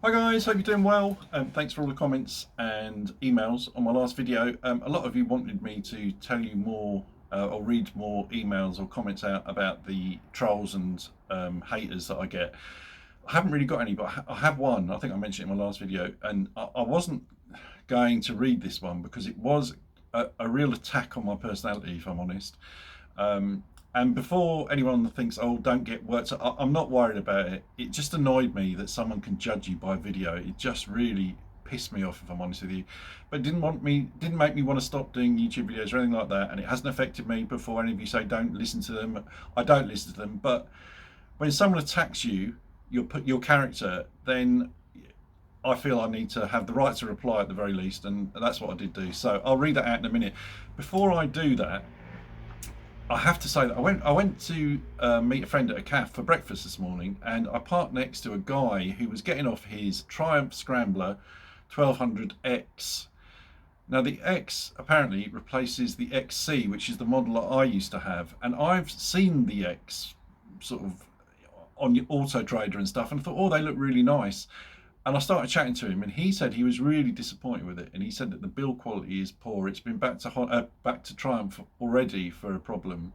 Hi guys, hope you're doing well. Thanks for all the comments and emails on my last video. A lot of you wanted me to tell you more or read more emails or comments out about the trolls and haters that I get. I haven't really got any, but I have one. I think I mentioned it in my last video, and I wasn't going to read this one because it was a real attack on my personality, if I'm honest. And before anyone thinks, oh, don't get worked up, I'm not worried about it. It just annoyed me that someone can judge you by video. It just really pissed me off, if I'm honest with you. But it didn't make me want to stop doing YouTube videos or anything like that. And it hasn't affected me. Before any of you say don't listen to them, I don't listen to them. But when someone attacks you, your character, then I feel I need to have the right to reply at the very least, and that's what I did do. So I'll read that out in a minute. Before I do that, I have to say that I went to meet a friend at a cafe for breakfast this morning, and I parked next to a guy who was getting off his Triumph Scrambler 1200X. Now the X apparently replaces the XC, which is the model that I used to have, and I've seen the X sort of on your Auto Trader and stuff, and I thought, oh, they look really nice. And I started chatting to him, and he said he was really disappointed with it, and he said that the build quality is poor. It's been back to Triumph already for a problem.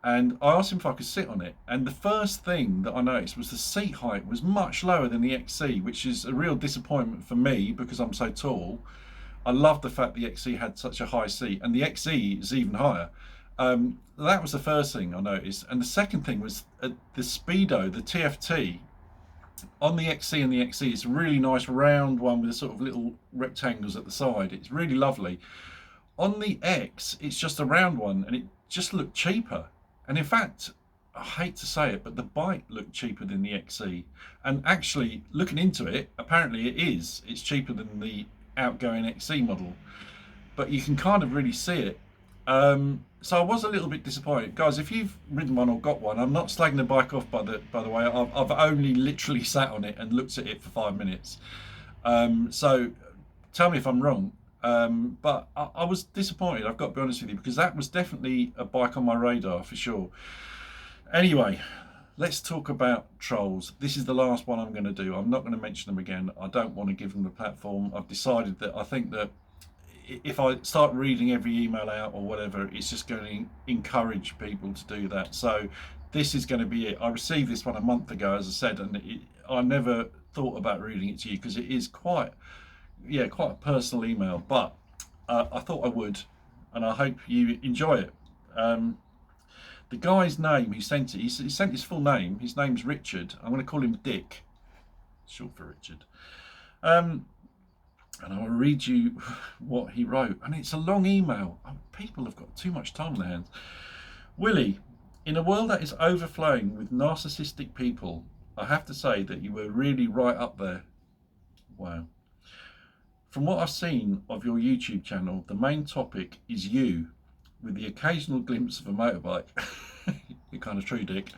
And I asked him if I could sit on it, and the first thing that I noticed was the seat height was much lower than the XC, which is a real disappointment for me because I'm so tall. I love the fact the XC had such a high seat, and the XE is even higher. That was the first thing I noticed, and the second thing was the speedo, the TFT. On the XC and the XE, it's a really nice round one with sort of little rectangles at the side. It's really lovely. On the X, it's just a round one, and it just looked cheaper. And in fact, I hate to say it, but the bike looked cheaper than the XE. And actually, looking into it, apparently it is. It's cheaper than the outgoing XE model. But you can kind of really see it. So I was a little bit disappointed, guys. If you've ridden one or got one, I'm not slagging the bike off. By the way, I've only literally sat on it and looked at it for 5 minutes. So tell me if I'm wrong. But I was disappointed. I've got to be honest with you, because that was definitely a bike on my radar for sure. Anyway, let's talk about trolls. This is the last one I'm going to do. I'm not going to mention them again. I don't want to give them the platform. I've decided that I think that if I start reading every email out or whatever, it's just going to encourage people to do that. So this is going to be it. I received this one a month ago, as I said, and I never thought about reading it to you because it is quite a personal email. But I thought I would, and I hope you enjoy it. The guy's name who sent it, he sent his full name. His name's Richard. I'm going to call him Dick, short for Richard. And I'll read you what he wrote. And it's a long email. People have got too much time on their hands. Willie, in a world that is overflowing with narcissistic people, I have to say that you were really right up there. Wow. From what I've seen of your YouTube channel, the main topic is you, with the occasional glimpse of a motorbike. You're kind of true, Dick.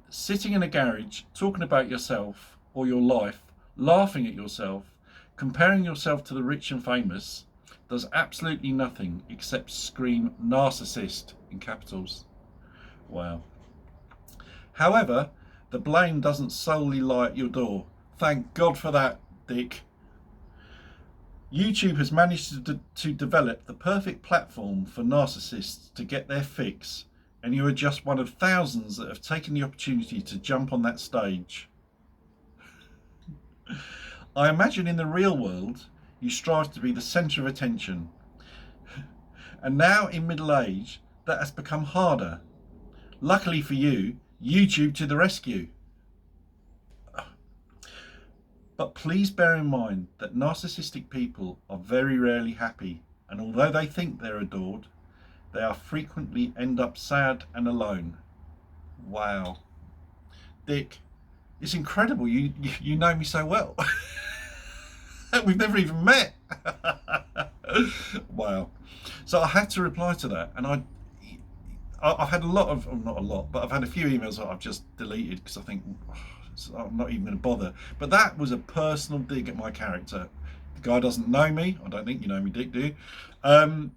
Sitting in a garage, talking about yourself or your life, laughing at yourself, comparing yourself to the rich and famous, does absolutely nothing except scream narcissist in capitals. Wow. However, the blame doesn't solely lie at your door. Thank God for that, Dick. YouTube has managed to develop the perfect platform for narcissists to get their fix, and you are just one of thousands that have taken the opportunity to jump on that stage. I imagine in the real world, you strive to be the centre of attention. And now in middle age, that has become harder. Luckily for you, YouTube to the rescue. But please bear in mind that narcissistic people are very rarely happy, and although they think they're adored, they are frequently end up sad and alone. Wow. Dick, it's incredible. You know me so well. We've never even met. Wow. So I had to reply to that, and I've had a lot of, well, not a lot, but I've had a few emails that I've just deleted because I think I'm not even going to bother. But that was a personal dig at my character. The guy doesn't know me. I don't think you know me, Dick, do you? And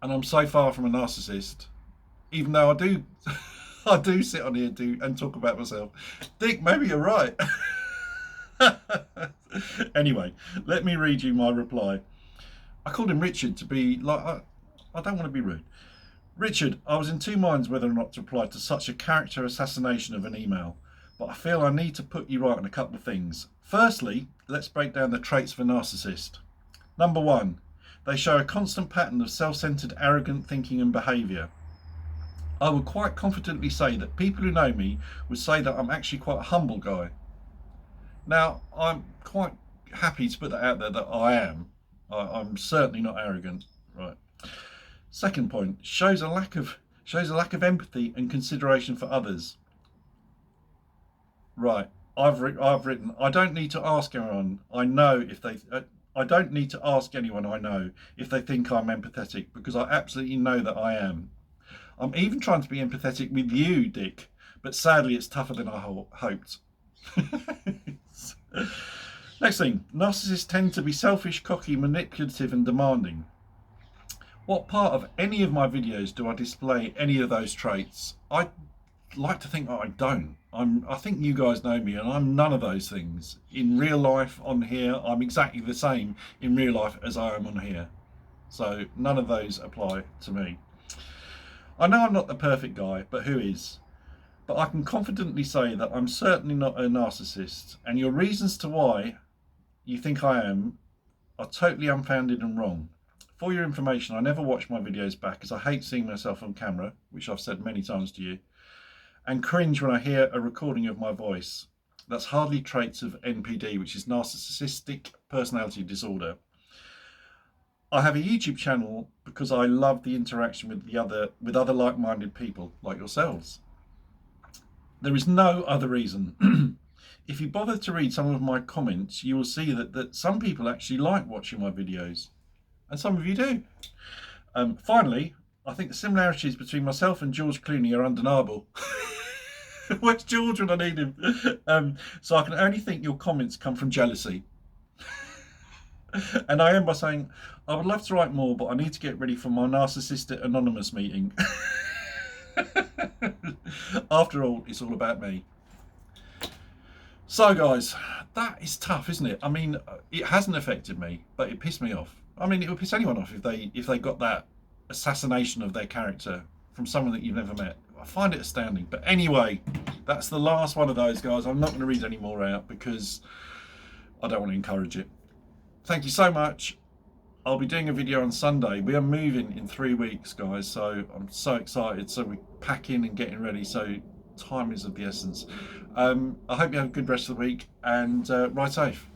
I'm so far from a narcissist, even though I do I do sit on here and talk about myself. Dick, maybe you're right. Anyway, let me read you my reply. I called him Richard to be like, I don't want to be rude. Richard, I was in two minds whether or not to reply to such a character assassination of an email, but I feel I need to put you right on a couple of things. Firstly, let's break down the traits of a narcissist. Number one, they show a constant pattern of self-centered, arrogant thinking and behaviour. I would quite confidently say that people who know me would say that I'm actually quite a humble guy. Now, I'm quite happy to put that out there that I am. I'm certainly not arrogant, right? Second point, shows a lack of empathy and consideration for others. Right, I've written. I don't need to ask anyone I know if they. I don't need to ask anyone I know if they think I'm empathetic, because I absolutely know that I am. I'm even trying to be empathetic with you, Dick, but sadly it's tougher than I hoped. Next thing, narcissists tend to be selfish, cocky, manipulative and demanding. What part of any of my videos do I display any of those traits? I like to think that I don't. I think you guys know me, and I'm none of those things. In real life on here, I'm exactly the same in real life as I am on here. So none of those apply to me. I know I'm not the perfect guy, but who is? But I can confidently say that I'm certainly not a narcissist, and your reasons to why you think I am are totally unfounded and wrong. For your information, I never watch my videos back as I hate seeing myself on camera, which I've said many times to you, and cringe when I hear a recording of my voice. That's hardly traits of NPD, which is narcissistic personality disorder. I have a YouTube channel because I love the interaction with other like-minded people like yourselves. There is no other reason. If you bother to read some of my comments, you will see that some people actually like watching my videos, and some of you do. Finally, I think the similarities between myself and George Clooney are undeniable. Where's George when I need him? So I can only think your comments come from jealousy. And I end by saying, I would love to write more, but I need to get ready for my Narcissistic Anonymous meeting. After all, it's all about me. So guys, that is tough, isn't it? I mean, it hasn't affected me, but it pissed me off. I mean, it would piss anyone off if they got that assassination of their character from someone that you've never met. I find it astounding. But anyway, that's the last one of those, guys. I'm not going to read any more out because I don't want to encourage it. Thank you so much. I'll be doing a video on Sunday. We are moving in 3 weeks, guys, so I'm so excited. So we're packing and getting ready, so time is of the essence. I hope you have a good rest of the week, and ride safe.